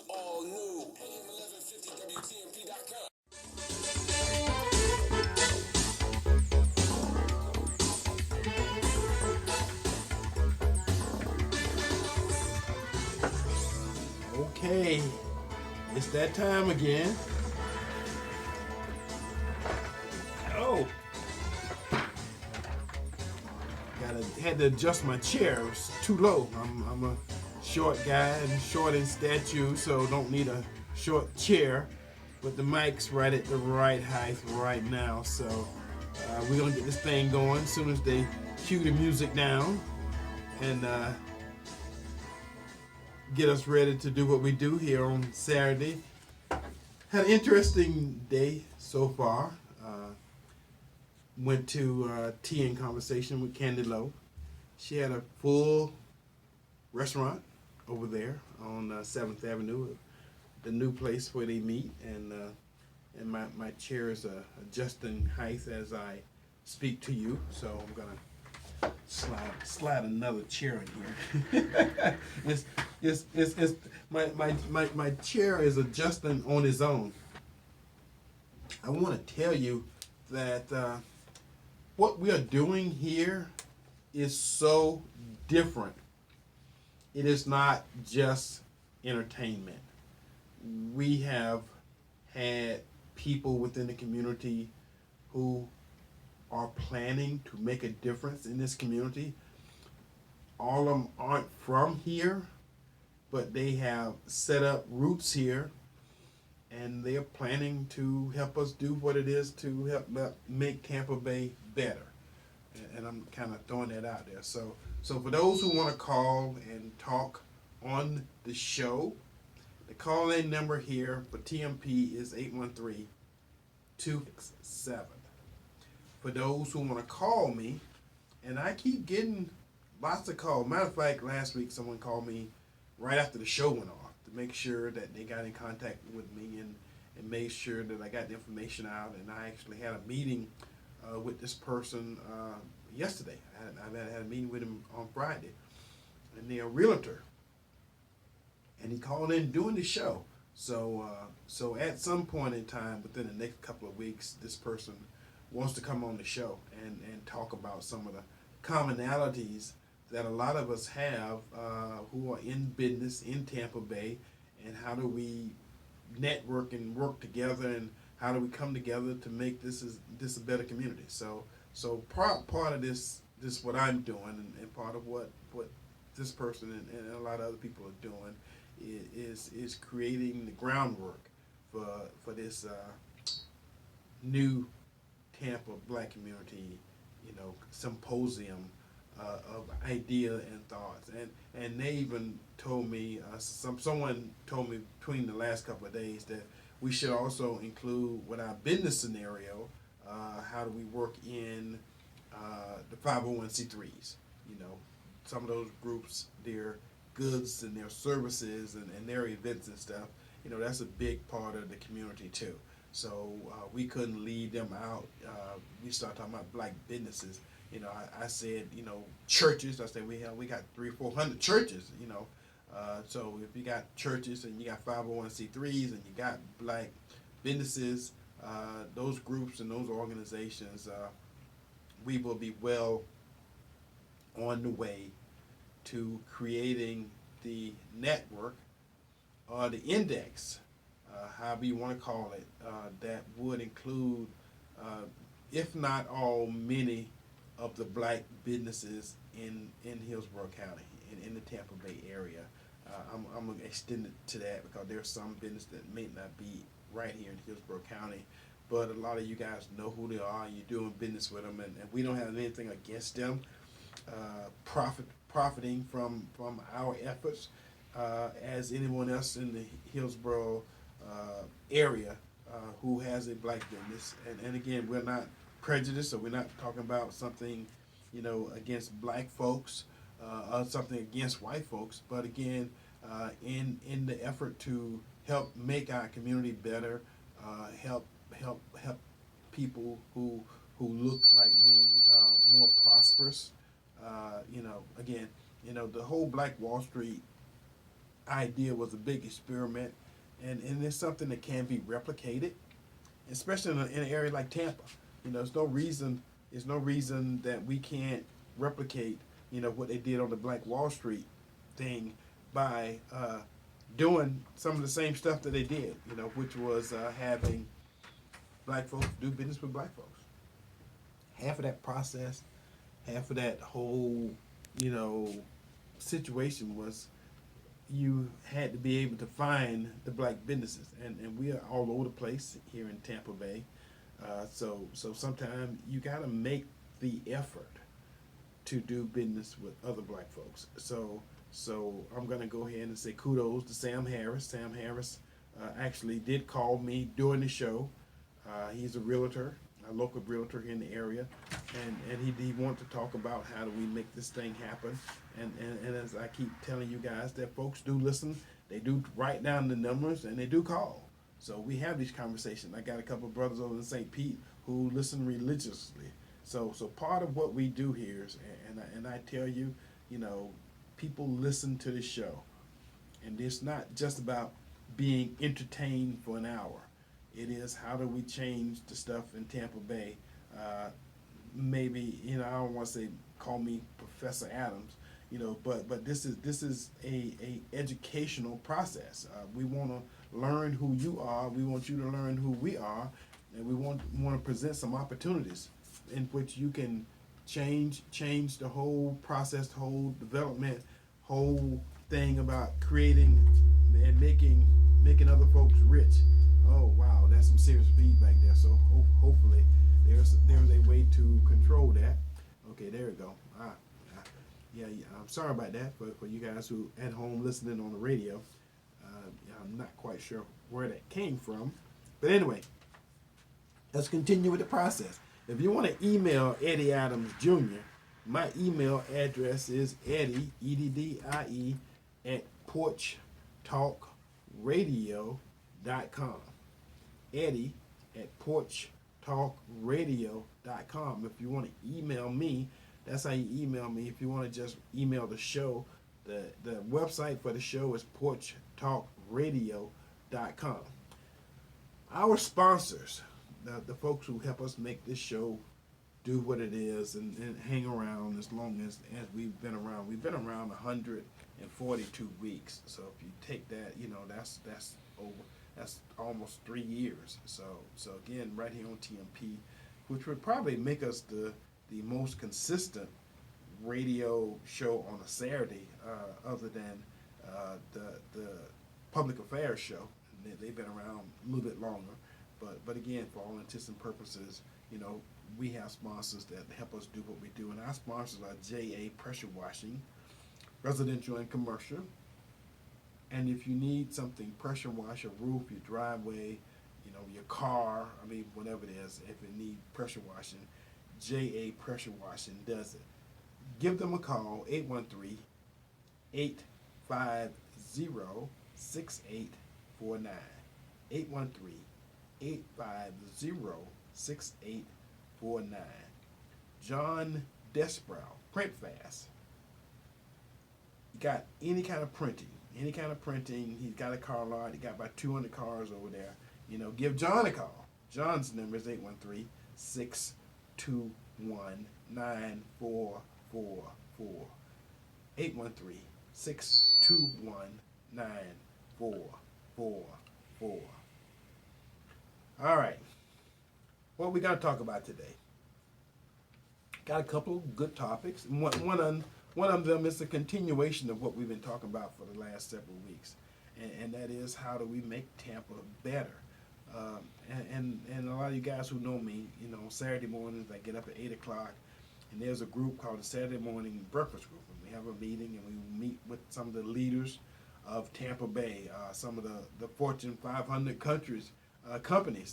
all new. AM 1150 WTMP.com. Okay, it's that time again. Oh, had to adjust my chair. It was too low. I'm a short guy and short in stature, so don't need a short chair. But the mic's right at the right height right now, so we're gonna get this thing going as soon as they cue the music down and get us ready to do what we do here on Saturday. Had an interesting day so far. Went to tea and conversation with Candy Lowe. She had a full restaurant over there on 7th Avenue, the new place where they meet, and my chair is adjusting height as I speak to you, so I'm gonna slide another chair in here. it's my chair is adjusting on its own. I want to tell you that what we are doing here is so different. It is not just entertainment. We have had people within the community who are planning to make a difference in this community. All of them aren't from here, but they have set up roots here, and they are planning to help us do what it is to help make Tampa Bay better. And I'm kind of throwing that out there. So for those who want to call and talk on the show, the call-in number here for TMP is 813-267. For those who want to call me, and I keep getting lots of calls. Matter of fact, last week someone called me right after the show went off to make sure that they got in contact with me and made sure that I got the information out. And I actually had a meeting with this person yesterday. I had a meeting with him on Friday, and they're a realtor. And he called in during the show. So at some point in time, within the next couple of weeks, this person wants to come on the show and talk about some of the commonalities that a lot of us have who are in business in Tampa Bay, and how do we network and work together, and how do we come together to make this a better community. So part of this what I'm doing, and part of what this person and a lot of other people are doing is creating the groundwork for this new Tampa Black community, symposium of idea and thoughts. And they even told me, someone told me between the last couple of days, that we should also include with our business scenario, how do we work in the 501c3s. Some of those groups, their goods and their services and their events and stuff, that's a big part of the community too. So we couldn't leave them out. We started talking about black businesses. I said, churches. I said we got 300 or 400 churches. So if you got churches and you got 501c3s and you got black businesses, those groups and those organizations, we will be well on the way to creating the network or the index, however you want to call it, that would include, if not all, many of the black businesses in Hillsborough County, in the Tampa Bay area. I'm going to extend it to that because there's some business that may not be right here in Hillsborough County, but a lot of you guys know who they are, you're doing business with them, and we don't have anything against them profiting from our efforts, as anyone else in the Hillsborough area who has a black business. And again, we're not prejudiced, so we're not talking about something, against black folks or something against white folks. But again, in the effort to help make our community better, help people who look like me more prosperous. Again, the whole Black Wall Street idea was a big experiment, and it's something that can be replicated, especially in an area like Tampa. There's no reason that we can't replicate, what they did on the Black Wall Street thing by doing some of the same stuff that they did, which was having black folks do business with black folks. Half of that process, half of that whole, you know, situation was you had to be able to find the black businesses, and we are all over the place here in Tampa Bay. So sometimes you got to make the effort to do business with other black folks. So I'm gonna go ahead and say kudos to Sam Harris. Sam Harris actually did call me during the show. He's a realtor, a local realtor here in the area, and he wanted to talk about how do we make this thing happen. And as I keep telling you guys, that folks do listen, they do write down the numbers, and they do call. So we have these conversations. I got a couple of brothers over in St. Pete who listen religiously. So part of what we do here is, and I tell you, people listen to the show, and it's not just about being entertained for an hour. It is how do we change the stuff in Tampa Bay. Maybe I don't want to say call me Professor Adams, but this is a educational process. We want to learn who you are. We want you to learn who we are, and we want to present some opportunities in which you can change the whole process, the whole development, whole thing about creating and making other folks rich. Oh wow, that's some serious feedback there. So hopefully there's a way to control that. Okay, there we go. Yeah, I'm sorry about that for you guys who at home listening on the radio. I'm not quite sure where that came from, but anyway, let's continue with the process. If you want to email Eddie Adams Jr., my email address is Eddie, EDDIE, at porchtalkradio.com. Eddie at porchtalkradio.com. If you want to email me, that's how you email me. If you want to just email the show, the website for the show is porchtalkradio.com. Our sponsors, the folks who help us make this show do what it is and hang around as long as we've been around. We've been around 142 weeks. So if you take that, that's almost 3 years. So again, right here on TMP, which would probably make us the most consistent radio show on a Saturday, other than the public affairs show. They've been around a little bit longer. But again, for all intents and purposes, we have sponsors that help us do what we do. And our sponsors are JA Pressure Washing, residential and commercial. And if you need something, pressure wash your roof, your driveway, your car, whatever it is, if it needs pressure washing, JA Pressure Washing does it. Give them a call, 813-850-6849. 813-850-6849. John Desbrow, Print Fast. Got any kind of printing. He's got a car lot. He got about 200 cars over there. Give John a call. John's number is 813-621-9444. 813-621-9444. All right. What we got to talk about today? Got a couple of good topics. One of them is a continuation of what we've been talking about for the last several weeks, and that is how do we make Tampa better. And a lot of you guys who know me, Saturday mornings I get up at 8 o'clock, and there's a group called the Saturday Morning Breakfast Group, and we have a meeting, and we meet with some of the leaders of Tampa Bay, some of the Fortune 500 companies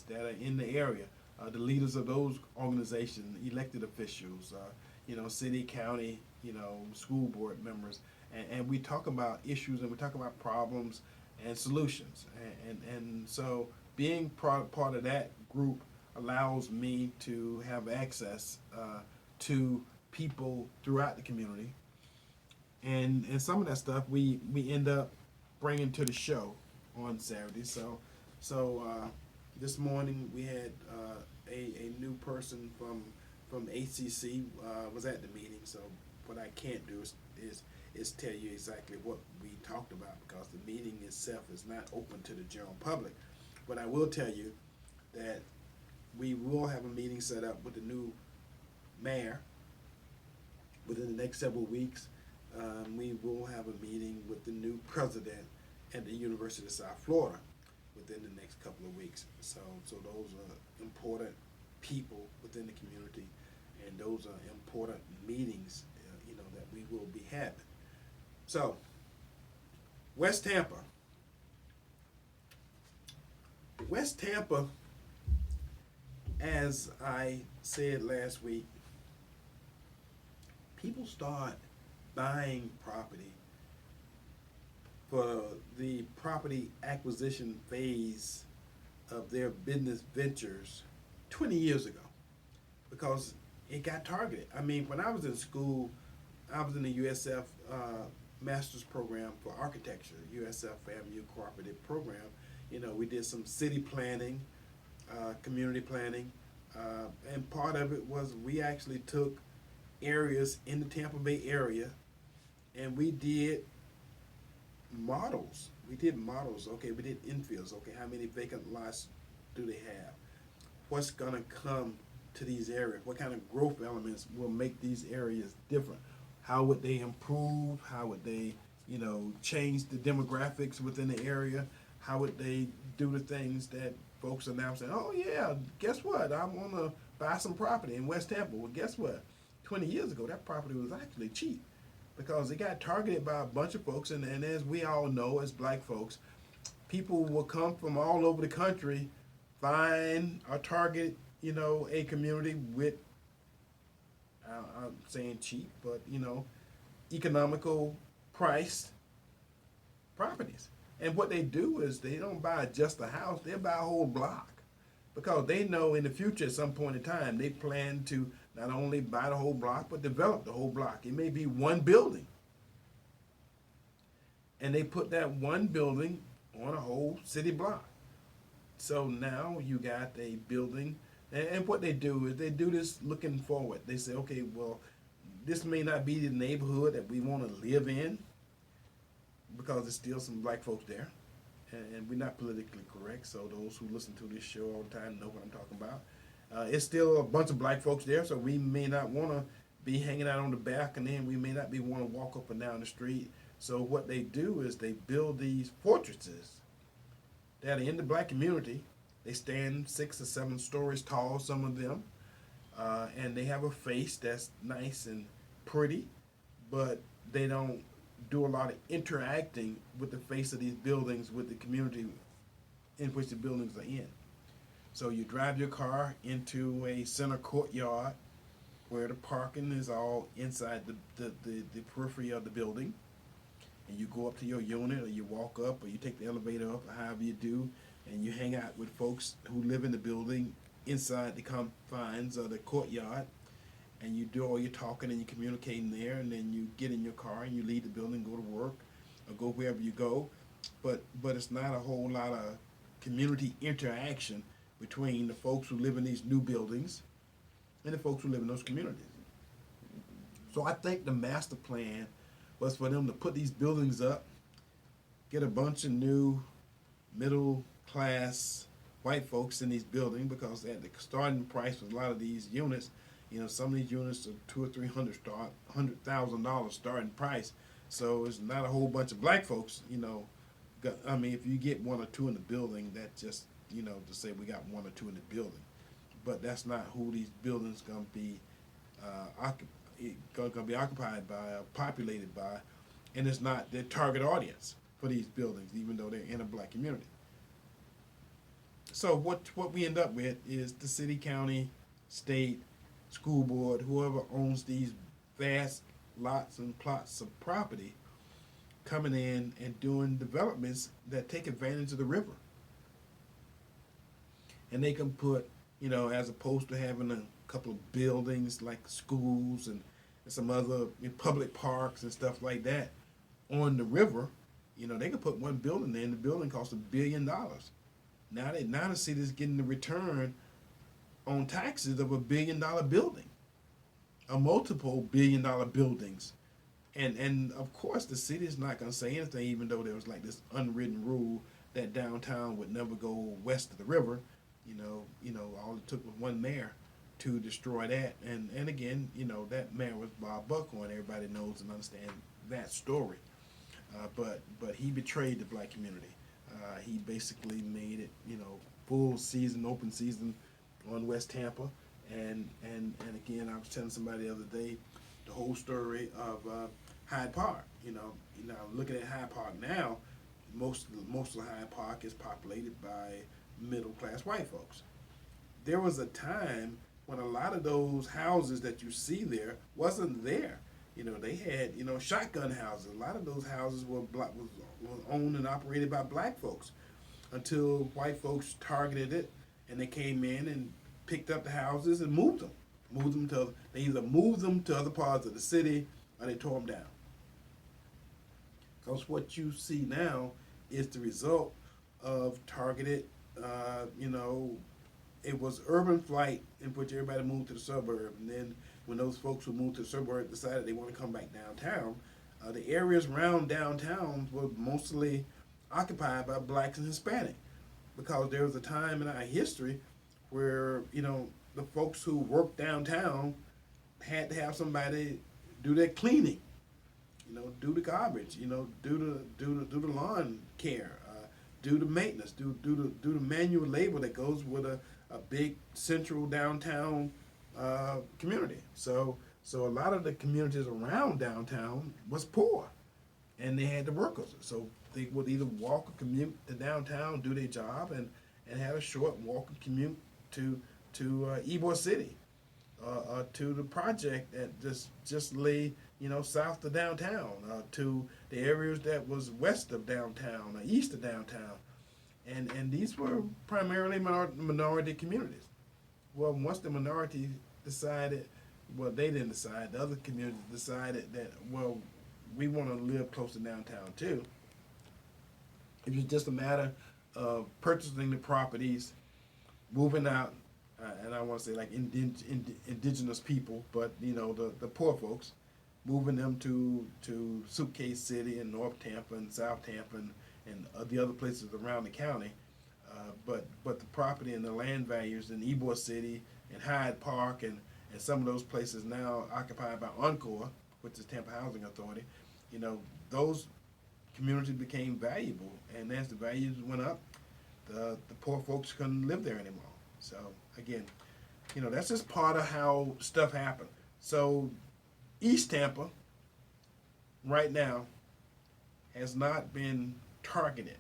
that are in the area, the leaders of those organizations, elected officials, city, county, school board members, and we talk about issues and we talk about problems and solutions. And so being part of that group allows me to have access to people throughout the community. And some of that stuff we end up bringing to the show on Saturday. So this morning we had a new person from ACC was at the meeting. So what I can't do is tell you exactly what we talked about because the meeting itself is not open to the general public. But I will tell you that we will have a meeting set up with the new mayor within the next several weeks. We will have a meeting with the new president at the University of South Florida within the next couple of weeks. So those are important people within the community, and those are important meetings, that we will be having. So, West Tampa. West Tampa, as I said last week, people start buying property for the property acquisition phase of their business ventures 20 years ago because it got targeted. I mean, when I was in school, I was in the USF master's program for architecture, USF FAMU cooperative program. We did some city planning, community planning, and part of it was we actually took areas in the Tampa Bay area and we did models. Okay, we did infills. Okay, how many vacant lots do they have? What's gonna come to these areas? What kind of growth elements will make these areas different? How would they improve? How would they, change the demographics within the area? How would they do the things that folks are now saying, oh yeah, guess what? I want to buy some property in West Tampa. Well, guess what? 20 years ago, that property was actually cheap because it got targeted by a bunch of folks. And as we all know, as black folks, people will come from all over the country, find or target, a community with, I'm saying cheap, but, economical priced properties. And what they do is they don't buy just a house, they buy a whole block. Because they know in the future at some point in time, they plan to not only buy the whole block, but develop the whole block. It may be one building. And they put that one building on a whole city block. So now you got a building, and what they do is they do this looking forward. They say, okay, well, this may not be the neighborhood that we want to live in, because there's still some black folks there, and we're not politically correct, so those who listen to this show all the time know what I'm talking about. It's still a bunch of black folks there, so we may not want to be hanging out on the balcony, and we may not be want to walk up and down the street. So what they do is they build these fortresses that are in the black community. They stand 6 or 7 stories tall, some of them, and they have a face that's nice and pretty, but they don't do a lot of interacting with the face of these buildings, with the community in which the buildings are in. So you drive your car into a center courtyard where the parking is all inside the periphery of the building, and you go up to your unit, or you walk up, or you take the elevator up, or however you do, and you hang out with folks who live in the building inside the confines of the courtyard, and you do all your talking and you communicating there, and then you get in your car and you leave the building, go to work, or go wherever you go. But it's not a whole lot of community interaction between the folks who live in these new buildings and the folks who live in those communities. So I think the master plan was for them to put these buildings up, get a bunch of new middle class white folks in these buildings, because at the starting price for a lot of these units, some of these units are $200,000 or $300,000 starting price. So it's not a whole bunch of black folks, I mean, if you get 1 or 2 in the building, that's just, to say we got 1 or 2 in the building. But that's not who these buildings gonna be occupied by, or populated by, and it's not their target audience for these buildings, even though they're in a black community. So what we end up with is the city, county, state, school board, whoever owns these vast lots and plots of property, coming in and doing developments that take advantage of the river. And they can put, as opposed to having a couple of buildings like schools and some other public parks and stuff like that on the river, They could put one building there, and the building costs $1 billion. Now the city's getting the return on taxes of $1 billion building, a multiple $1 billion buildings. And of course the city is not going to say anything, even though there was like this unwritten rule that downtown would never go west of the river. All it took was one mayor to destroy that. And again, that mayor was Bob Buckhorn. Everybody knows and understands that story. But he betrayed the black community. He basically made it, full season, open season on West Tampa. And again, I was telling somebody the other day the whole story of Hyde Park. Looking at Hyde Park now, most of Hyde Park is populated by middle class white folks. There was a time when a lot of those houses that you see there wasn't there. They had shotgun houses. A lot of those houses were was owned and operated by black folks until white folks targeted it, and they came in and picked up the houses and moved them. They either moved them to other parts of the city or they tore them down. Because what you see now is the result of targeted, it was urban flight in which everybody moved to the suburb. And then when those folks who moved to the suburb decided they want to come back downtown, the areas around downtown were mostly occupied by blacks and Hispanic. Because there was a time in our history where, the folks who worked downtown had to have somebody do their cleaning, do the garbage, do the lawn care, do the maintenance, do the manual labor that goes with a big central downtown community. So a lot of the communities around downtown was poor, and they had the workers. So they would either walk or commute to downtown, do their job, and have a short walk or commute to Ybor City, to the project that just lay south of downtown, to the areas that was west of downtown or east of downtown, and these were primarily minority communities. Well, once the minority decided, well, they didn't decide. The other communities decided that, well, we want to live close to downtown too. It was just a matter of purchasing the properties, moving out. And I want to say like indigenous people, but the poor folks, moving them to Suitcase City and North Tampa and South Tampa and the other places around the county. But the property and the land values in Ybor City and Hyde Park and some of those places now occupied by Encore, which is Tampa Housing Authority, those communities became valuable, and as the values went up, the poor folks couldn't live there anymore. So again, that's just part of how stuff happened. So East Tampa right now has not been targeted,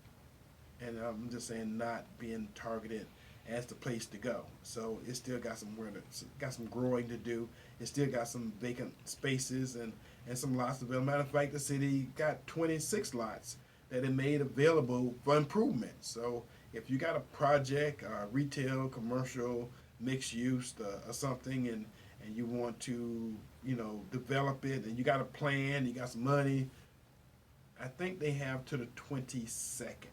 and I'm just saying not being targeted as the place to go. So it still got some growing to do. It still got some vacant spaces and some lots available. Matter of fact, the city got 26 lots that it made available for improvement. So if you got a project, retail, commercial, mixed use, or something, and you want to, develop it, and you got a plan, you got some money, I think they have to the 22nd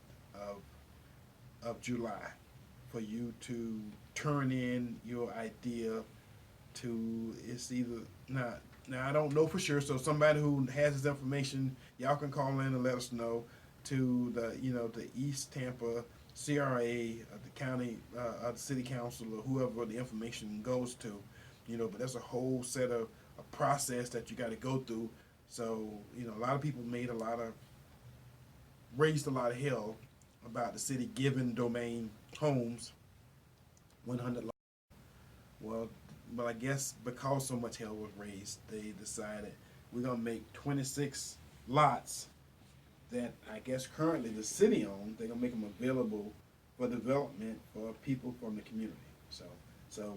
of July for you to turn in your idea to, it's either not. Now I don't know for sure, so somebody who has this information, y'all can call in and let us know, to the East Tampa CRA, the county, the city council, or whoever the information goes to, but there's a whole set of a process that you got to go through. So, a lot of people raised a lot of hell about the city giving domain homes 100 lots. Well, I guess because so much hell was raised, they decided we're going to make 26 lots that I guess currently the city owns. They're gonna make them available for development for people from the community. So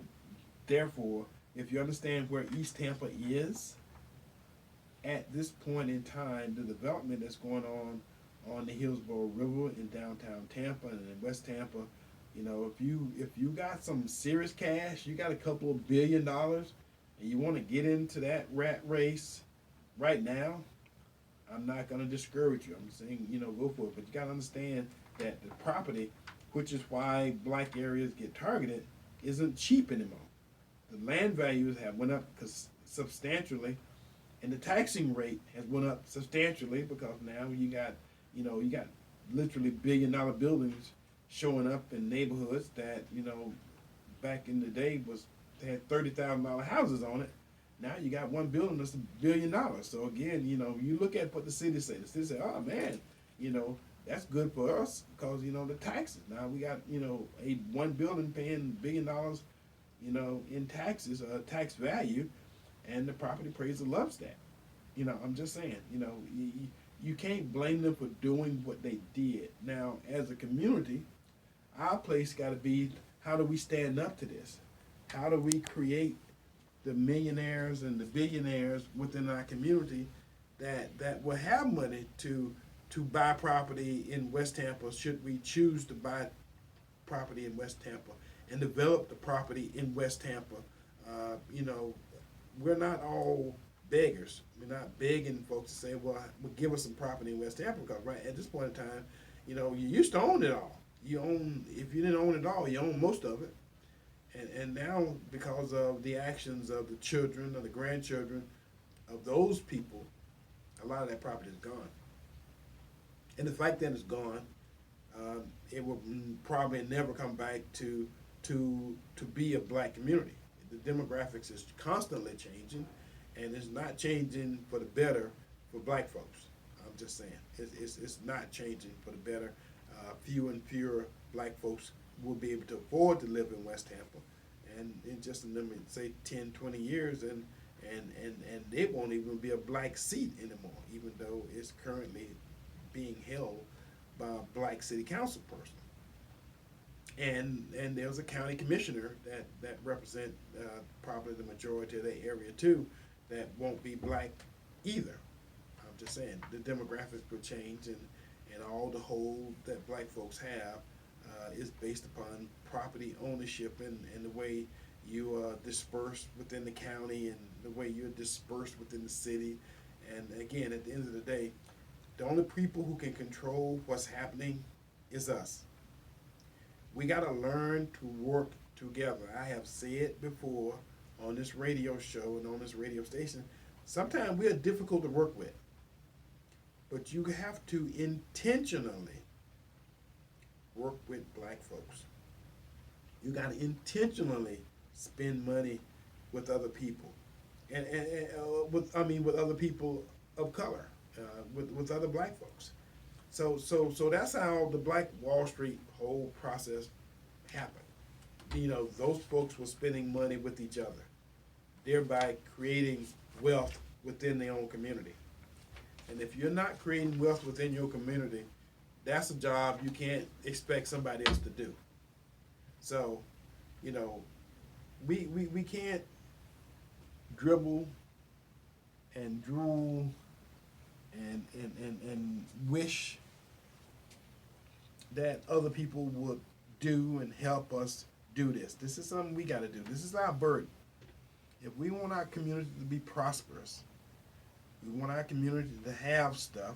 therefore, if you understand where East Tampa is at this point in time, the development that's going on the Hillsborough River in downtown Tampa and in West Tampa, if you got some serious cash, you got a couple of $1 billion, and you want to get into that rat race right now, I'm not going to discourage you. I'm saying, go for it. But you got to understand that the property, which is why black areas get targeted, isn't cheap anymore. The land values have went up substantially, and the taxing rate has went up substantially because now you got literally $1 billion buildings showing up in neighborhoods that back in the day they had $30,000 houses on it. Now you got one building that's $1 billion. So again, you look at what the city say. The city say, oh man, that's good for us because the taxes. Now we got a one building paying $1 billion, in taxes, tax value, and the property appraiser loves that. I'm just saying, you can't blame them for doing what they did. Now, as a community, our place got to be, how do we stand up to this? How do we create the millionaires and the billionaires within our community that will have money to buy property in West Tampa should we choose to buy property in West Tampa and develop the property in West Tampa. We're not all beggars. We're not begging folks to say, well, give us some property in West Tampa because right at this point in time, you used to own it all. If you didn't own it all, you own most of it. And now, because of the actions of the children or the grandchildren of those people, a lot of that property is gone. And the fact that it's gone, it will probably never come back to be a black community. The demographics is constantly changing, and it's not changing for the better for black folks. I'm just saying, it's not changing for the better. Fewer and fewer black folks will be able to afford to live in West Tampa, and in just say 10, 20 years, and it won't even be a black seat anymore, even though it's currently being held by a black city council person. And there's a county commissioner that represent probably the majority of the area too, that won't be black either. I'm just saying the demographics will change, and all the hold that black folks have is based upon property ownership and the way you disperse within the county and the way you're dispersed within the city. And again, at the end of the day, the only people who can control what's happening is us. We got to learn to work together. I have said before on this radio show and on this radio station, sometimes we are difficult to work with. But you have to intentionally work with black folks. You got to intentionally spend money with other people, and with other people of color, with other black folks. So that's how the Black Wall Street whole process happened. Those folks were spending money with each other, thereby creating wealth within their own community. And if you're not creating wealth within your community, that's a job you can't expect somebody else to do. So, we can't dribble and drool and wish that other people would do and help us do this. This is something we got to do. This is our burden. If we want our community to be prosperous, we want our community to have stuff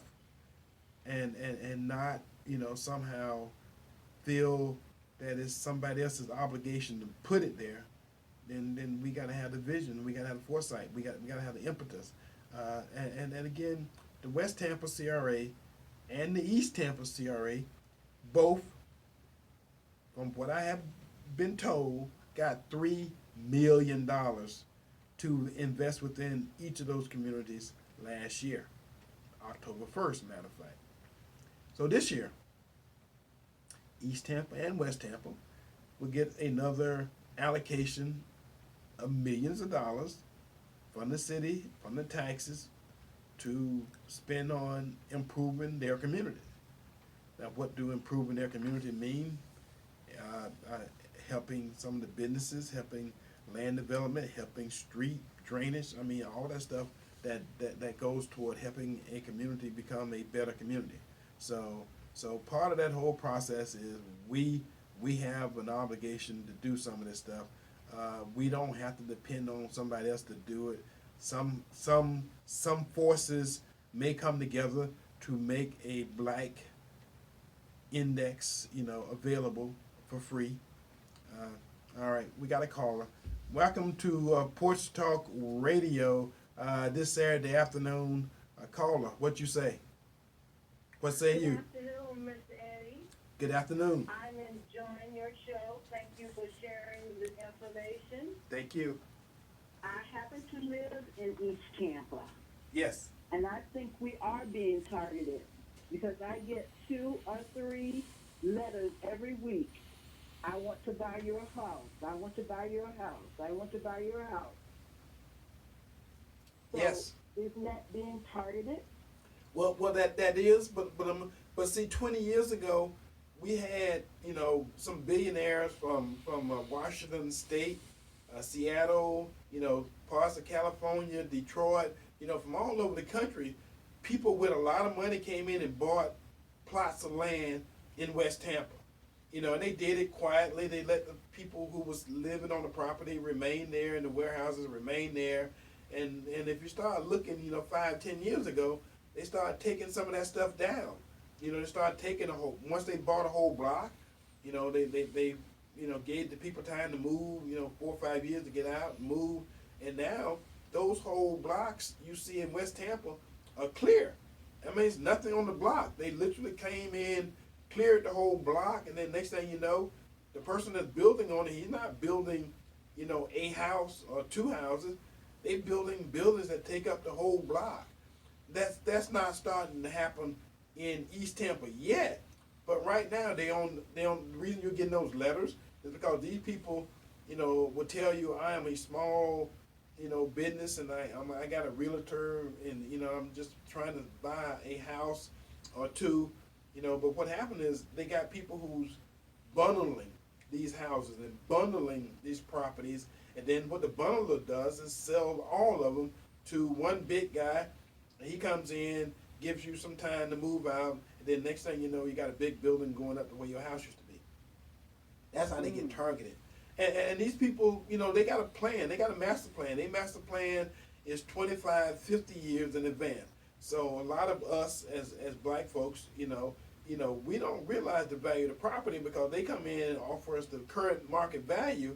and not, somehow feel that it's somebody else's obligation to put it there, then we got to have the vision. We got to have the foresight. We got to have the impetus. And again, the West Tampa CRA and the East Tampa CRA, both, from what I have been told, got $3 million to invest within each of those communities last year, October 1st, matter of fact. So this year, East Tampa and West Tampa will get another allocation of millions of dollars from the city, from the taxes, to spend on improving their community. Now, what do improving their community mean? Helping some of the businesses, helping land development, helping street drainage. All that stuff that goes toward helping a community become a better community. So part of that whole process is we have an obligation to do some of this stuff. We don't have to depend on somebody else to do it. Some forces may come together to make a black index, available for free. All right, we got a caller. Welcome to Porch Talk Radio this Saturday afternoon. Caller, what you say? What say you? Good afternoon, Mr. Eddie. Good afternoon. I'm enjoying your show. Thank you for sharing the information. Thank you. I happen to live in East Tampa, Yes. and I think we are being targeted because I get 2 or 3 letters every week. I want to buy your house. I want to buy your house. I want to buy your house. So, Yes. isn't that being targeted? Well, that is, but see, 20 years ago, we had some billionaires from Washington State, Seattle, parts of California, Detroit, from all over the country. People with a lot of money came in and bought plots of land in West Tampa, and they did it quietly. They let the people who was living on the property remain there, and the warehouses remain there. And if you start looking, 5-10 years ago, they started taking some of that stuff down. They started taking once they bought a whole block, they gave the people time to move, 4 or 5 years to get out and move. And now those whole blocks you see in West Tampa are clear. I mean, it's nothing on the block. They literally came in, cleared the whole block, and then next thing you know, the person that's building on it, he's not building, a house or 2 houses. They building buildings that take up the whole block. That's not starting to happen in East Tampa yet. But right now, the reason you're getting those letters is because these people, will tell you, I am a small, business, and I got a realtor, and I'm just trying to buy a house or 2, But what happened is they got people who's bundling these houses and bundling these properties, and then what the bundler does is sell all of them to one big guy, and he comes in, gives you some time to move out, and then next thing you know, you got a big building going up the way your house used to be. That's how they get targeted. And these people, they got a plan. They got a master plan. Their master plan is 25, 50 years in advance. So a lot of us as black folks, we don't realize the value of the property because they come in and offer us the current market value,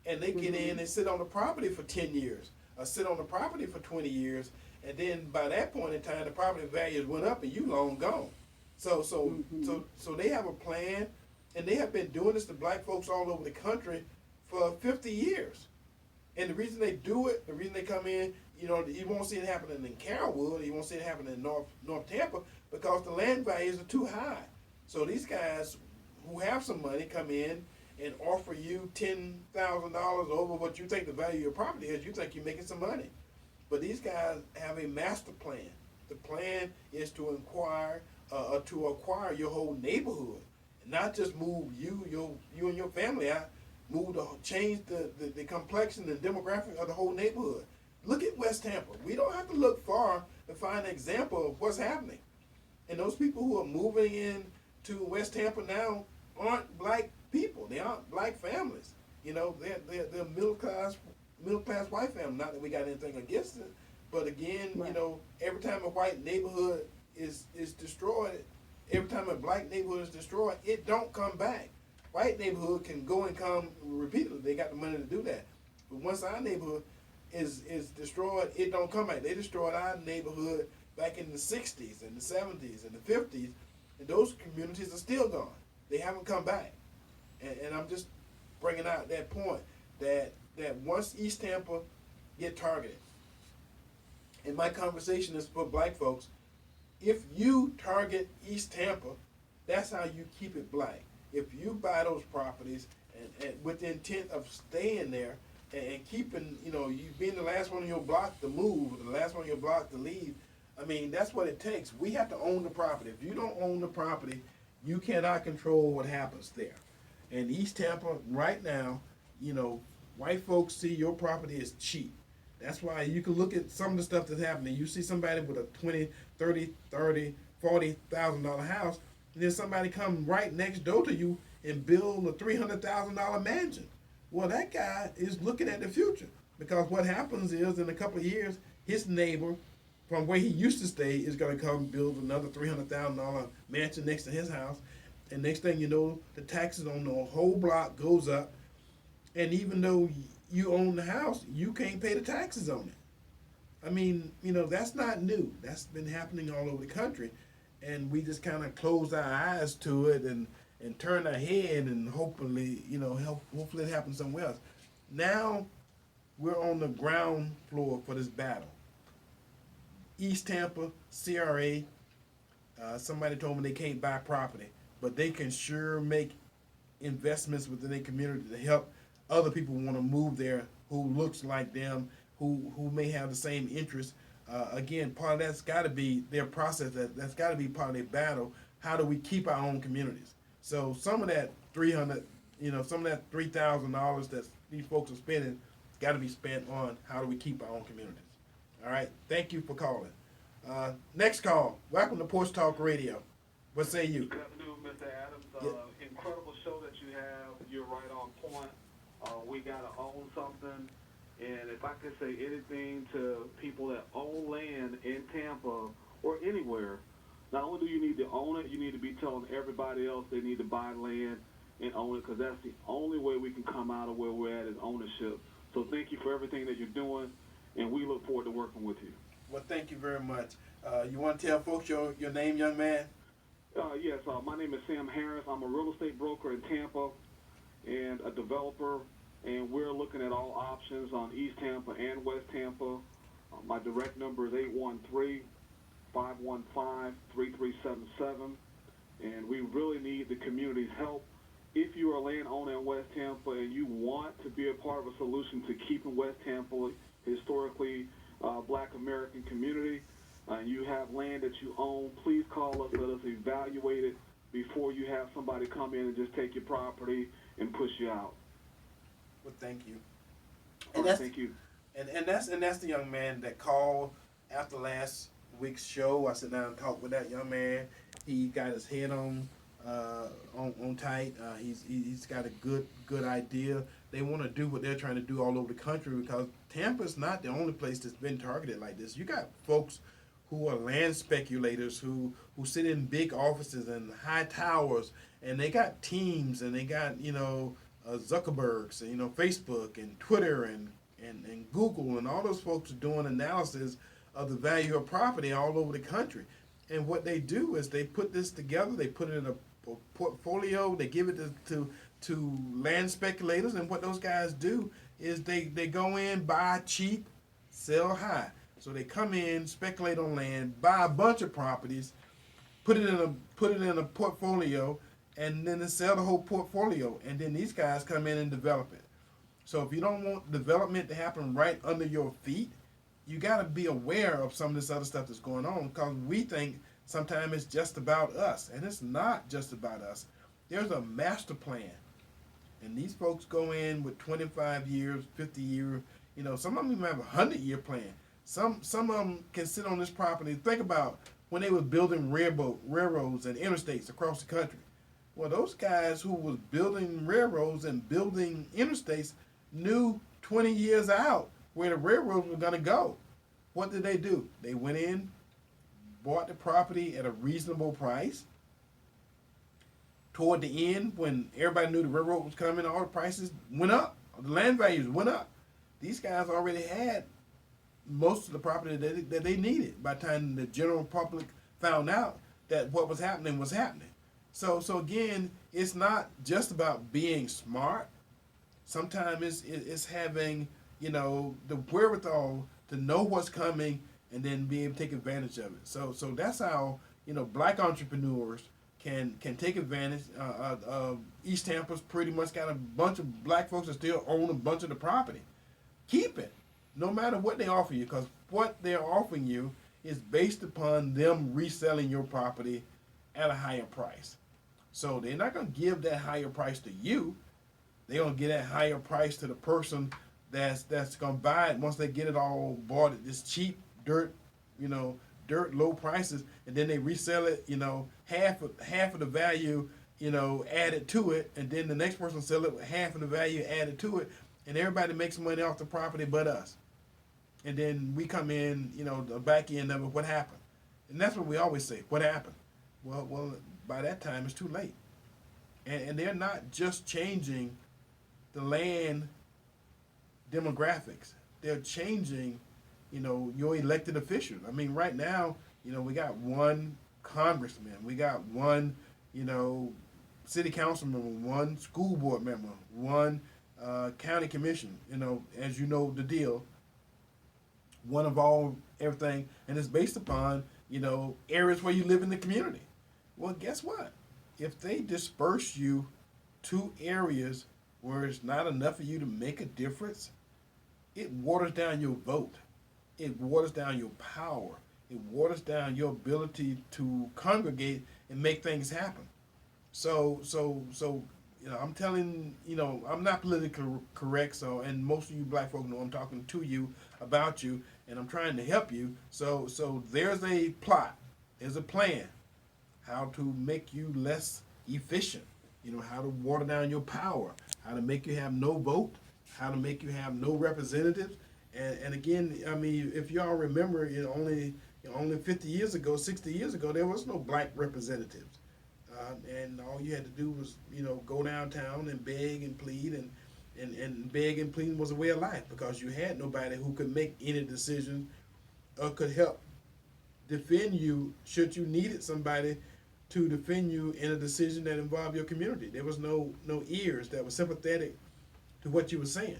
and they get in and sit on the property for 10 years or sit on the property for 20 years. And then by that point in time, the property values went up and you long gone. So they have a plan, and they have been doing this to black folks all over the country for 50 years. And the reason they do it, the reason they come in, you won't see it happening in Carrollwood, you won't see it happening in North Tampa because the land values are too high. So these guys who have some money come in and offer you $10,000 over what you think the value of your property is. You think you're making some money. But these guys have a master plan. The plan is to acquire your whole neighborhood, and not just move you and your family out. Move to change the complexion and demographic of the whole neighborhood. Look at West Tampa. We don't have to look far to find an example of what's happening. And those people who are moving in to West Tampa now aren't black people. They aren't black families. They're middle class white family. Not that we got anything against it, but again, right. Every time a white neighborhood is destroyed, every time a black neighborhood is destroyed, it don't come back. White neighborhood can go and come repeatedly. They got the money to do that. But once our neighborhood is destroyed, it don't come back. They destroyed our neighborhood back in the 60s and the 70s and the 50s, and those communities are still gone. They haven't come back. And I'm just bringing out that point that once East Tampa get targeted, and my conversation is for black folks, if you target East Tampa, that's how you keep it black. If you buy those properties and with the intent of staying there and keeping, you being the last one on your block to move, the last one on your block to leave, I mean, that's what it takes. We have to own the property. If you don't own the property, you cannot control what happens there. And East Tampa, right now, white folks see your property as cheap. That's why you can look at some of the stuff that's happening. You see somebody with a $20,000, $30,000, $40,000 house, and then somebody come right next door to you and build a $300,000 mansion. Well, that guy is looking at the future, because what happens is in a couple of years, his neighbor from where he used to stay is going to come build another $300,000 mansion next to his house, and next thing you know, the taxes on the whole block goes up, and even though you own the house, you can't pay the taxes on it. I mean, that's not new. That's been happening all over the country, and we just kind of closed our eyes to it and turned our head and hopefully, hopefully it happens somewhere else. Now we're on the ground floor for this battle. East Tampa, CRA, somebody told me they can't buy property, but they can sure make investments within their community to help other people want to move there who looks like them, who may have the same interests. Again, part of that's got to be their process. That's got to be part of their battle. How do we keep our own communities? So some of that some of that $3,000 that these folks are spending, got to be spent on how do we keep our own communities. All right. Thank you for calling. Next call. Welcome to Porch Talk Radio. What say you? Good afternoon, Mr. Adams. Incredible show that you have. You're right on point. We got to own something. And if I could say anything to people that own land in Tampa or anywhere, not only do you need to own it, you need to be telling everybody else they need to buy land and own it, because that's the only way we can come out of where we're at is ownership. So thank you for everything that you're doing, and we look forward to working with you. Well, thank you very much. You want to tell folks your name, young man? Yes, my name is Sam Harris. I'm a real estate broker in Tampa and a developer, and we're looking at all options on East Tampa and West Tampa. My direct number is 813-515-3377, and we really need the community's help. If you are a landowner in West Tampa and you want to be a part of a solution to keeping West Tampa historically Black American community, and you have land that you own, please call us. Let us evaluate it before you have somebody come in and just take your property and push you out. Well, thank you. All right, thank you. And that's the young man that called after last week's show. I sat down and talked with that young man. He got his head on tight. He's got a good idea. They want to do what they're trying to do all over the country, because Tampa's not the only place that's been targeted like this. You got folks who are land speculators who sit in big offices and high towers, and they got teams, and they got Zuckerbergs, and Facebook and Twitter and Google, and all those folks are doing analysis of the value of property all over the country. And what they do is they put this together, they put it in a portfolio, they give it to land speculators, and what those guys do is they go in, buy cheap, sell high. So they come in, speculate on land, buy a bunch of properties, put it in a portfolio, and then they sell the whole portfolio, and then these guys come in and develop it. So if you don't want development to happen right under your feet, you got to be aware of some of this other stuff that's going on, because we think sometimes it's just about us, and it's not just about us. There's a master plan, and these folks go in with 25 years, 50 years, some of them even have a 100-year plan. Some of them can sit on this property. Think about when they were building railroads and interstates across the country. Well, those guys who was building railroads and building interstates knew 20 years out where the railroads were going to go. What did they do? They went in, bought the property at a reasonable price. Toward the end, when everybody knew the railroad was coming, all the prices went up. The land values went up. These guys already had most of the property that they needed by the time the general public found out that what was happening was happening. So again, it's not just about being smart. Sometimes it's having the wherewithal to know what's coming and then be able to take advantage of it. So that's how Black entrepreneurs can take advantage. East Tampa's pretty much got a bunch of Black folks that still own a bunch of the property. Keep it, no matter what they offer you, because what they're offering you is based upon them reselling your property at a higher price. So they're not going to give that higher price to you. They're going to give that higher price to the person that's going to buy it once they get it all bought at this cheap dirt low prices, and then they resell it, half of the value, added to it, and then the next person sell it with half of the value added to it, and everybody makes money off the property but us. and then we come in, the back end of it, what happened? And that's what we always say, what happened? Well, by that time it's too late. And they're not just changing the land demographics. They're changing, your elected officials. I mean, right now, we got one congressman, we got one, city council member, one school board member, one county commission. As you know the deal, one of all everything, and it's based upon areas where you live in the community. Well, guess what? If they disperse you to areas where it's not enough of you to make a difference, it waters down your vote. It waters down your power. It waters down your ability to congregate and make things happen. So, I'm telling, I'm not politically correct. So, and most of you black folk know I'm talking to you about you, and I'm trying to help you. So there's a plot, there's a plan, how to make you less efficient. How to water down your power, how to make you have no vote, how to make you have no representatives. And again, I mean, if y'all remember, only 50 years ago, 60 years ago, there was no black representatives. And all you had to do was, go downtown and beg and plead, and beg and plead was a way of life, because you had nobody who could make any decision or could help defend you should you needed somebody to defend you in a decision that involved your community. There was no ears that were sympathetic to what you were saying.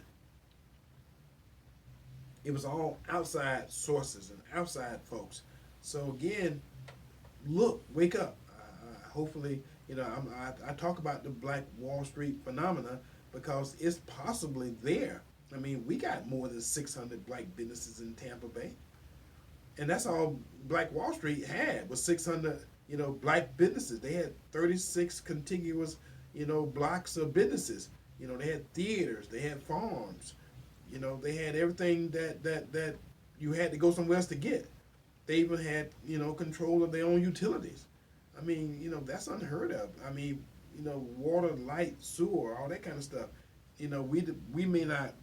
It was all outside sources and outside folks. So again, look, wake up. Hopefully, I talk about the Black Wall Street phenomena because it's possibly there. I mean, we got more than 600 black businesses in Tampa Bay. And that's all Black Wall Street had was 600, black businesses. They had 36 contiguous, blocks of businesses. They had theaters, they had farms, they had everything that you had to go somewhere else to get. They even had, control of their own utilities. I mean, that's unheard of. I mean, water, light, sewer, all that kind of stuff. We may not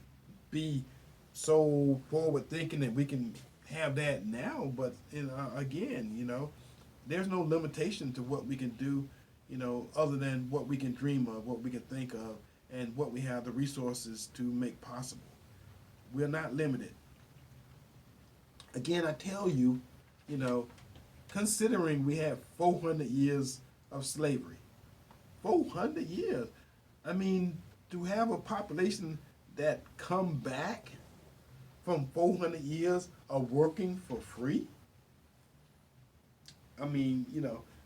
be so forward thinking that we can have that now, but again, there's no limitation to what we can do, other than what we can dream of, what we can think of, and what we have the resources to make possible. We're not limited. Again, I tell you, considering we have 400 years of slavery, 400 years. I mean, to have a population that come back from 400 years of working for free. I mean,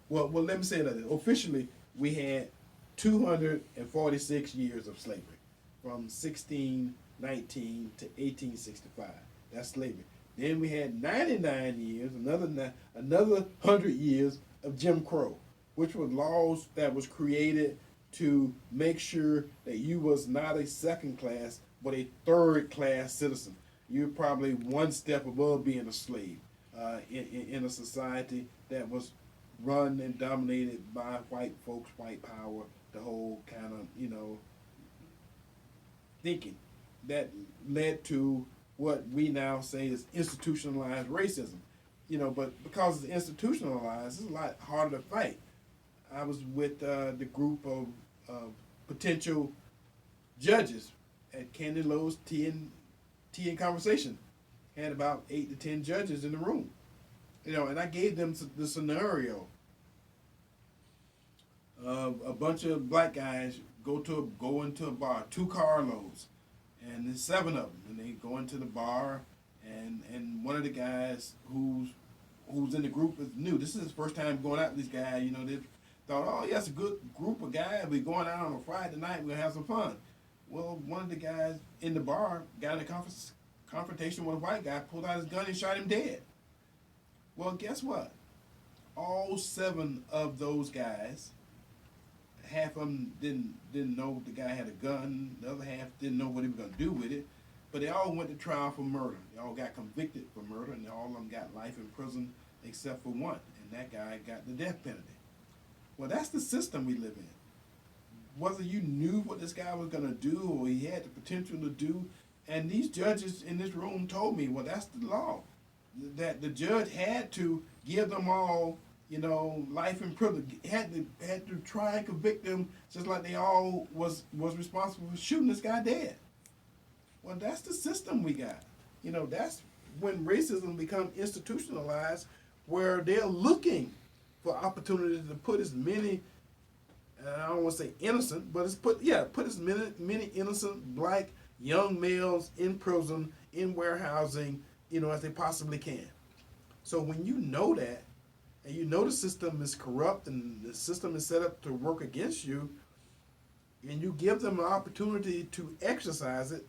well, let me say that officially we had 246 years of slavery from 1619 to 1865. That's slavery. Then we had 99 years, another 100 years of Jim Crow, which were laws that was created to make sure that you was not a second class, but a third class citizen. You're probably one step above being a slave in a society that was run and dominated by white folks, white power, the whole kind of, thinking that led to what we now say is institutionalized racism. But because it's institutionalized, it's a lot harder to fight. I was with the group of potential judges at Candy Lowe's Tea and Conversation. Had about 8 to 10 judges in the room. And I gave them the scenario of a bunch of black guys go into a bar, 2 carloads, and there's 7 of them, and they go into the bar, and one of the guys who's in the group is new. This is his first time going out with these guys. They thought, oh, yeah, it's a good group of guys. We're going out on a Friday night. We're going to have some fun. Well, one of the guys in the bar got in a confrontation with a white guy, pulled out his gun and shot him dead. Well, guess what? All 7 of those guys, half of them didn't know the guy had a gun. The other half didn't know what he was going to do with it. But they all went to trial for murder. They all got convicted for murder, and all of them got life in prison except for one. And that guy got the death penalty. Well, that's the system we live in. Whether you knew what this guy was going to do or he had the potential to do, And these judges in this room told me, well, that's the law. That the judge had to give them all, life in prison. Had to try and convict them just like they all was responsible for shooting this guy dead. Well, that's the system we got. That's when racism becomes institutionalized, where they're looking for opportunities to put as many, I don't want to say innocent, but put as many innocent black young males in prison, in warehousing, as they possibly can. So when you know that, and you know the system is corrupt and the system is set up to work against you, and you give them an opportunity to exercise it,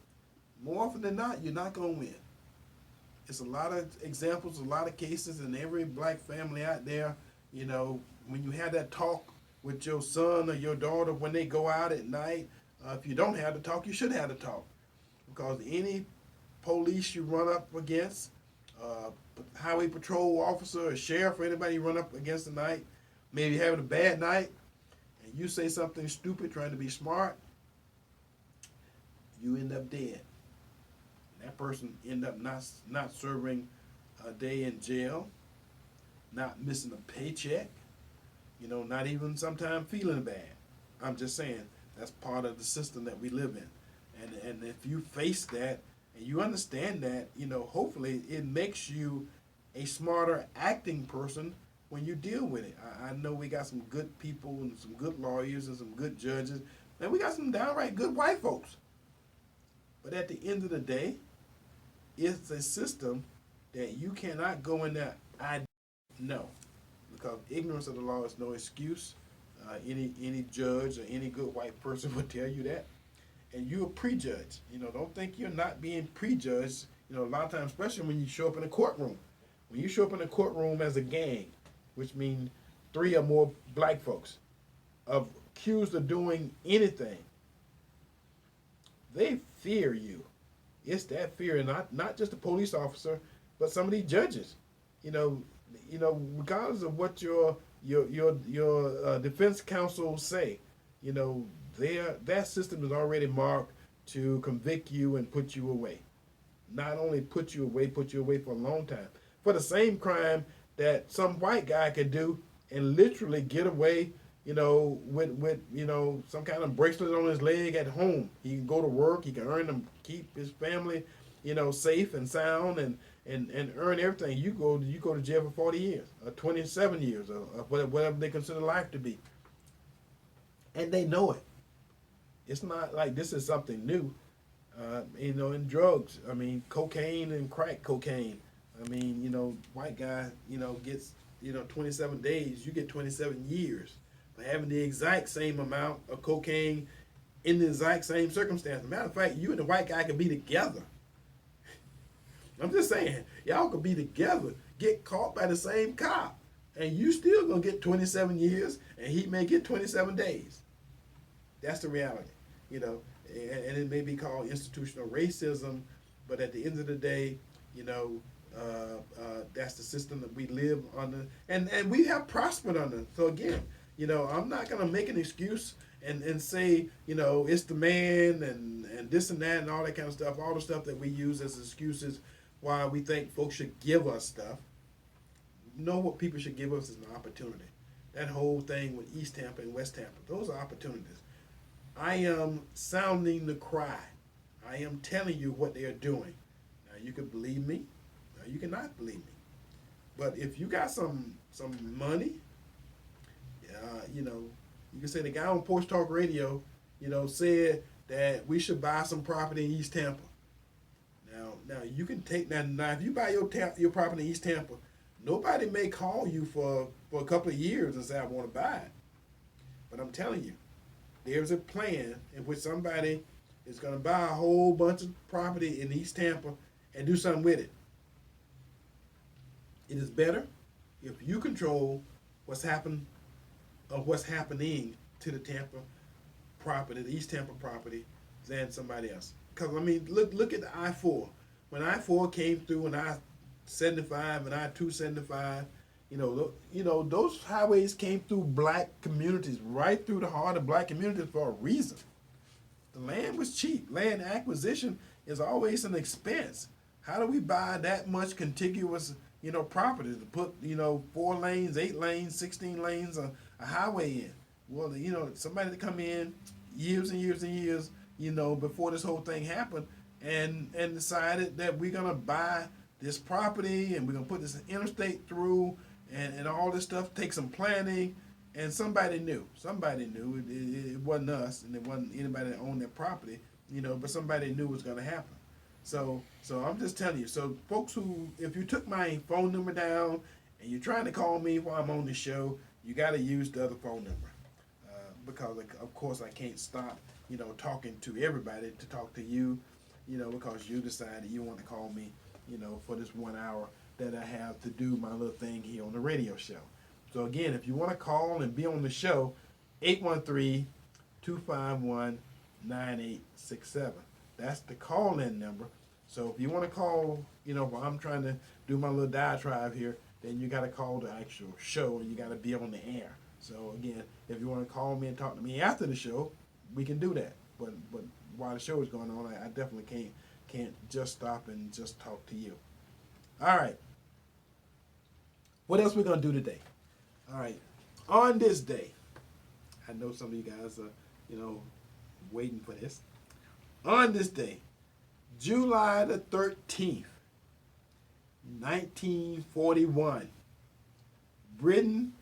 more often than not, you're not going to win. It's a lot of examples, a lot of cases in every black family out there. When you have that talk with your son or your daughter when they go out at night, if you don't have the talk, you should have the talk. Because any police you run up against, highway patrol officer or sheriff or anybody you run up against tonight, maybe having a bad night, and you say something stupid trying to be smart, you end up dead. That person end up not serving a day in jail, not missing a paycheck, not even sometimes feeling bad. I'm just saying that's part of the system that we live in. And if you face that and you understand that, hopefully it makes you a smarter acting person when you deal with it. I know we got some good people and some good lawyers and some good judges, and we got some downright good white folks. But at the end of the day, it's a system that you cannot go in there, I know, because ignorance of the law is no excuse. Any judge or any good white person would tell you that. And you're prejudged. Don't think you're not being prejudged. A lot of times, especially when you show up in a courtroom. When you show up in a courtroom as a gang, which means 3 or more black folks, accused of doing anything, they fear you. It's that fear, not just the police officer, but some of these judges. Regardless of what your defense counsel say, that system is already marked to convict you and put you away. Not only put you away for a long time. For the same crime that some white guy could do and literally get away, with some kind of bracelet on his leg at home. He can go to work, he can earn and keep his family, safe and sound and earn everything. You go to jail for 40 years or 27 years or whatever they consider life to be. And they know it. It's not like this is something new. In drugs, cocaine and crack cocaine. White guy, gets, 27 days, you get 27 years for having the exact same amount of cocaine in the exact same circumstance. Matter of fact, you and the white guy could be together. I'm just saying, y'all could be together, get caught by the same cop, and you still gonna get 27 years, and he may get 27 days. That's the reality, and it may be called institutional racism, but at the end of the day, that's the system that we live under, and we have prospered under. So again, I'm not gonna make an excuse and say, it's the man and this and that and all that kind of stuff, all the stuff that we use as excuses why we think folks should give us stuff. What people should give us is an opportunity. That whole thing with East Tampa and West Tampa, those are opportunities. I am sounding the cry. I am telling you what they are doing. Now you can believe me, now you cannot believe me. But if you got some money, you can say the guy on Porch Talk Radio, said that we should buy some property in East Tampa. Now you can take that. Now if you buy your property in East Tampa, nobody may call you for a couple of years and say I want to buy it. But I'm telling you, there's a plan in which somebody is going to buy a whole bunch of property in East Tampa and do something with it. It is better if you control what's happening to the Tampa property, the East Tampa property, than somebody else. Because look at the I-4. When I-4 came through and I-75 and I-275, those highways came through black communities, right through the heart of black communities for a reason. The land was cheap. Land acquisition is always an expense. How do we buy that much contiguous, property to put, 4 lanes, 8 lanes, 16 lanes, a highway in? Well, somebody to come in years and years and years, before this whole thing happened, and decided that we're gonna buy this property and we're gonna put this interstate through, and all this stuff. Take some planning, and somebody knew. It wasn't us, and it wasn't anybody that owned that property, but somebody knew it was gonna happen. So I'm just telling you. So folks if you took my phone number down and you're trying to call me while I'm on the show, you got to use the other phone number, because of course I can't stop, talking to everybody to talk to you, because you decided you want to call me, for this 1 hour that I have to do my little thing here on the radio show. So again, if you want to call and be on the show, 813-251-9867. That's the call-in number. So if you want to call, while I'm trying to do my little diatribe here, then you got to call the actual show and you got to be on the air. So again, if you want to call me and talk to me after the show, we can do that. But while the show is going on, I definitely can't just stop and just talk to you. All right. What else we gonna do today? All right. On this day, I know some of you guys are, waiting for this. On this day, July the 13th, 1941, Britain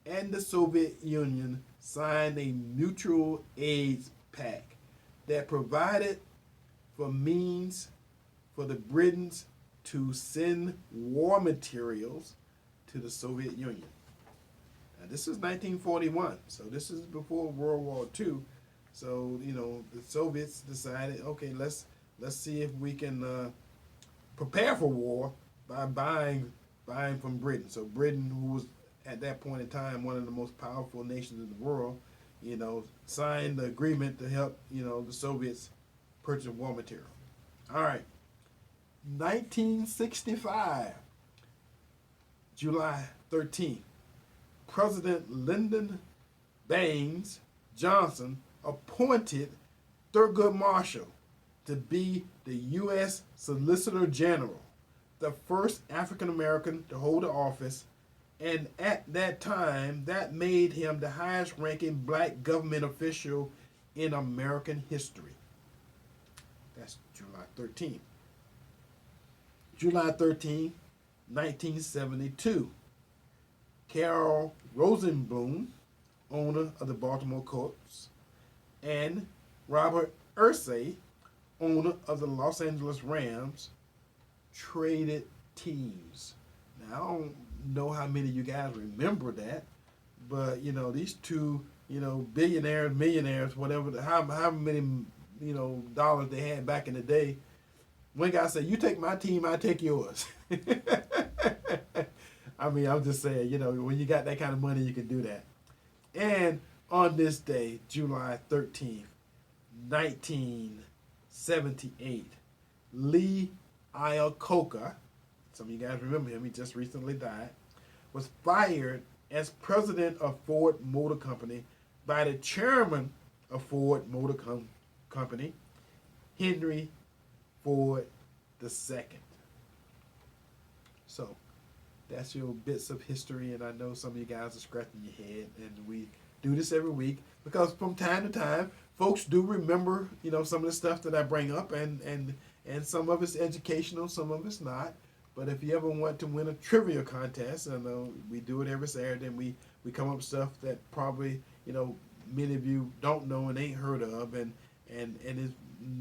and the Soviet Union signed a mutual aid pact that provided for means for the Britons to send war materials to the Soviet Union. Now, this is 1941, so this is before World War II. So, the Soviets decided, okay, let's see if we can prepare for war by buying from Britain. So Britain, who was at that point in time one of the most powerful nations in the world, signed the agreement to help, the Soviets purchase war material. All right. 1965, July 13th, President Lyndon Baines Johnson appointed Thurgood Marshall to be the U.S. Solicitor General, the first African American to hold the office, and at that time, that made him the highest ranking black government official in American history. That's July 13th. July 13th, 1972, Carol Rosenblum, owner of the Baltimore Colts, and Robert Ursay, owner of the Los Angeles Rams, traded teams. Now, I don't know how many of you guys remember that, but, these two, billionaires, millionaires, whatever, how many, dollars they had back in the day. One guy said, you take my team, I take yours. I mean, I'm just saying, when you got that kind of money, you can do that. And on this day, July 13th, 1978, Lee Iacocca, some of you guys remember him, he just recently died, was fired as president of Ford Motor Company by the chairman of Ford Motor Company, Henry Ford II. So that's your bits of history, and I know some of you guys are scratching your head, and we do this every week because from time to time, folks do remember, some of the stuff that I bring up, and some of it's educational, some of it's not. But if you ever want to win a trivia contest, I know we do it every Saturday, and we come up with stuff that probably, many of you don't know and ain't heard of, and is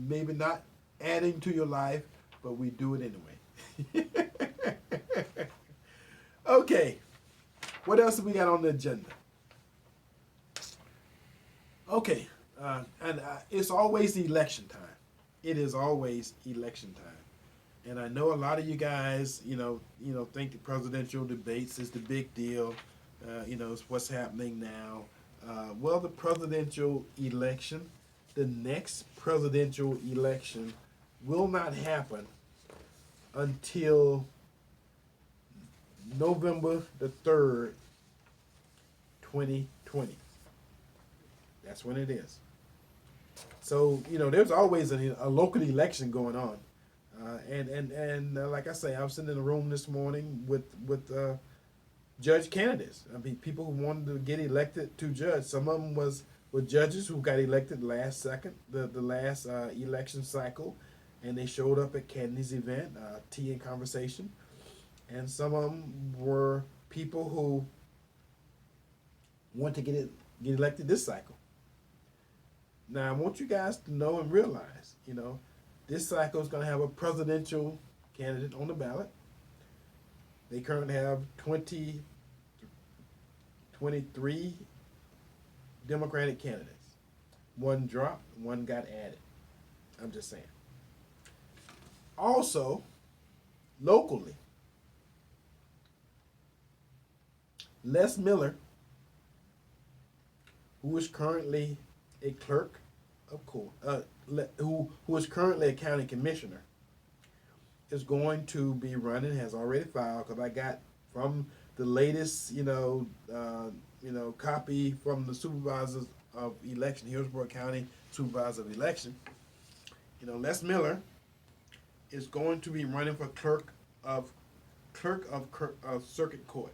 maybe not adding to your life, but we do it anyway. Okay, what else have we got on the agenda? Okay, it's always election time. It is always election time. And I know a lot of you guys, think the presidential debates is the big deal. It's what's happening now. Well, the presidential election, the next presidential election will not happen until November the 3rd, 2020. That's when it is. So there's always a local election going on, like I say, I was sitting in a room this morning with judge candidates. I mean, people who wanted to get elected to judge. Some of them were judges who got elected the last election cycle, and they showed up at Kennedy's event, Tea and Conversation. And some of them were people who want to get elected this cycle. Now, I want you guys to know and realize, this cycle is going to have a presidential candidate on the ballot. They currently have 23 Democratic candidates. One dropped, one got added. I'm just saying. Also, locally, Les Miller, who is currently a clerk of court, who is currently a county commissioner, is going to be running, has already filed, because I got from the latest, copy from the supervisors of election, Hillsborough County Supervisor of Election. Les Miller is going to be running for clerk of circuit court.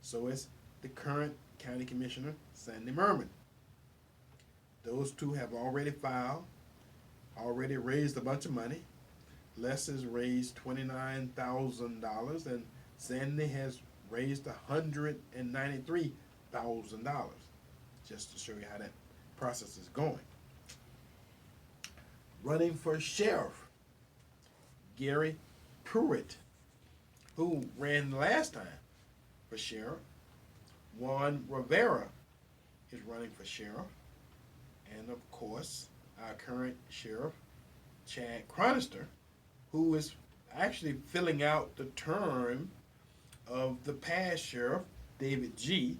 So it's the current county commissioner, Sandy Merman. Those two have already filed, already raised a bunch of money. Les has raised $29,000, and Sandy has raised $193,000, just to show you how that process is going. Running for sheriff, Gary Pruitt, who ran last time for sheriff. Juan Rivera is running for sheriff. And of course, our current sheriff, Chad Chronister, who is actually filling out the term of the past sheriff, David G.,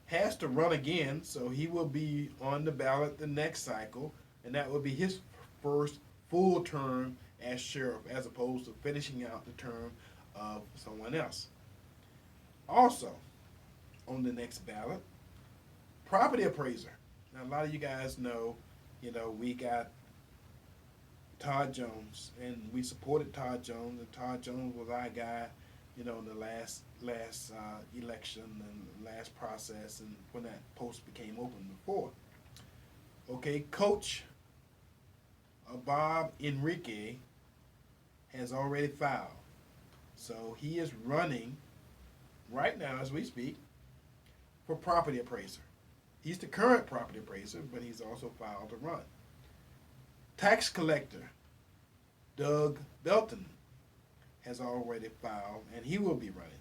has to run again, so he will be on the ballot the next cycle, and that will be his first full term as sheriff, as opposed to finishing out the term of someone else. Also, on the next ballot, property appraiser. Now, a lot of you guys know, we got Todd Jones, and we supported Todd Jones, and Todd Jones was our guy, in the last election and last process, and when that post became open before. Okay, Coach Bob Enrique has already filed. So he is running right now as we speak for property appraiser. He's the current property appraiser, but he's also filed to run. Tax collector Doug Belton has already filed, and he will be running.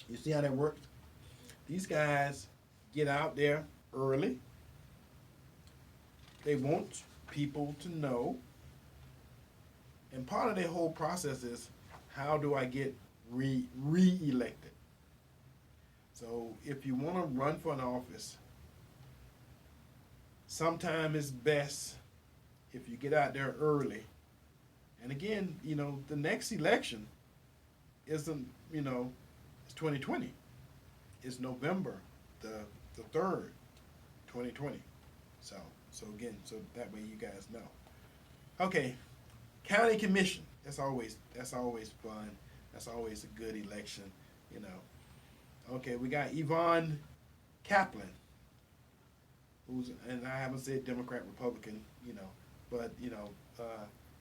You see how that works? These guys get out there early. They want people to know. And part of their whole process is, how do I get re-elected? So if you want to run for an office, sometimes it's best if you get out there early. And again, the next election isn't, it's 2020. It's November the 3rd, 2020. So again, so that way you guys know. Okay, county commission. That's always fun. That's always a good election, Okay, we got Yvonne Kaplan, and I haven't said Democrat, Republican, but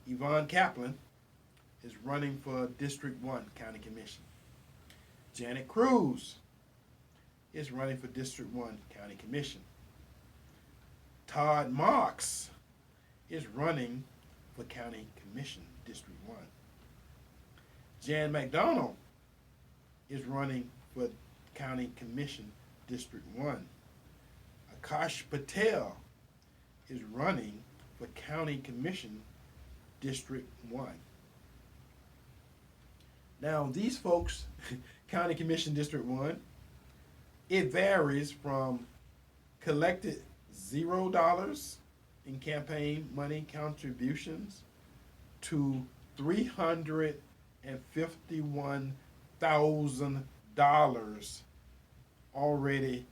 Yvonne Kaplan is running for District 1 County Commission. Janet Cruz is running for District 1 County Commission. Todd Marks is running for County Commission, District 1. Jan McDonald is running for County Commission, District 1. Akash Patel is running for County Commission, District 1. Now, these folks, County Commission, District 1, it varies from collected $0 in campaign money contributions to $351,000 already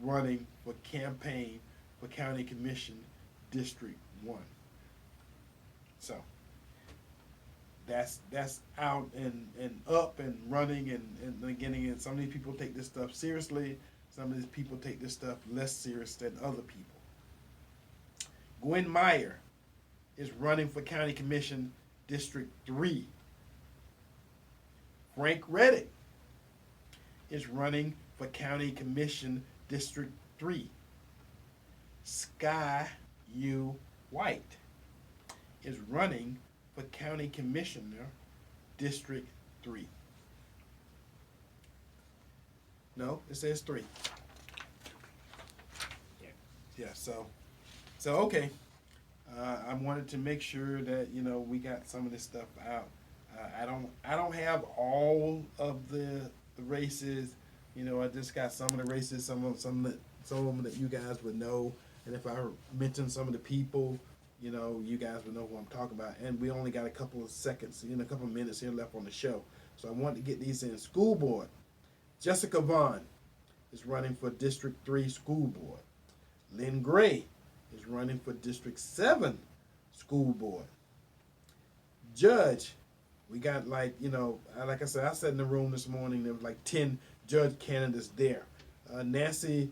running for campaign for County Commission District 1. So that's out and up and running and beginning. And some of these people take this stuff seriously. Some of these people take this stuff less serious than other people. Gwen Meyer is running for County Commission District 3. Frank Reddick is running for County Commission District 3. Sky U. White is running for County Commissioner District 3. No, it says 3. Yeah, so okay. I wanted to make sure that, you know, we got some of this stuff out. I don't have all of the races. You know, I just got some of the races, some of them that you guys would know. And if I mention some of the people, you know, you guys would know who I'm talking about. And we only got a couple of seconds, a couple of minutes here left on the show. So I wanted to get these in. School Board. Jessica Vaughn is running for District 3 School Board. Lynn Gray is running for District 7 School Board. Judge, we got like I said, I sat in the room this morning, there was like 10 judge candidates there. Nancy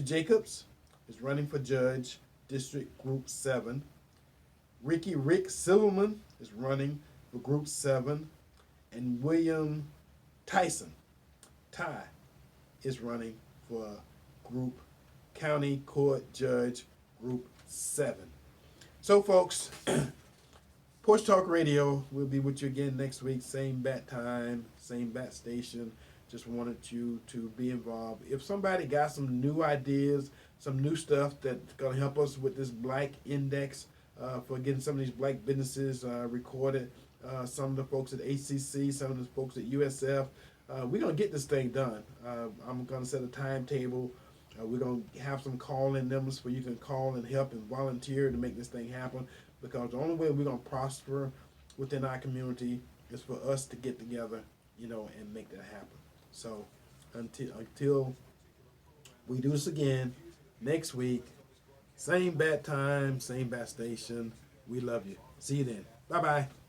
Jacobs is running for Judge, District Group 7. Rick Silverman is running for Group 7. And William Tyson, Ty, is running for Group County Court Judge Group 7. So, folks, Porch Talk Radio will be with you again next week. Same bat time, same bat station. Just wanted you to be involved. If somebody got some new ideas, some new stuff that's going to help us with this Black Index for getting some of these black businesses recorded, some of the folks at ACC, some of the folks at USF, we're going to get this thing done. I'm going to set a timetable. We're going to have some call-in numbers where you can call and help and volunteer to make this thing happen, because the only way we're going to prosper within our community is for us to get together, and make that happen. So until we do this again next week, same bat time, same bat station, we love you. See you then. Bye-bye.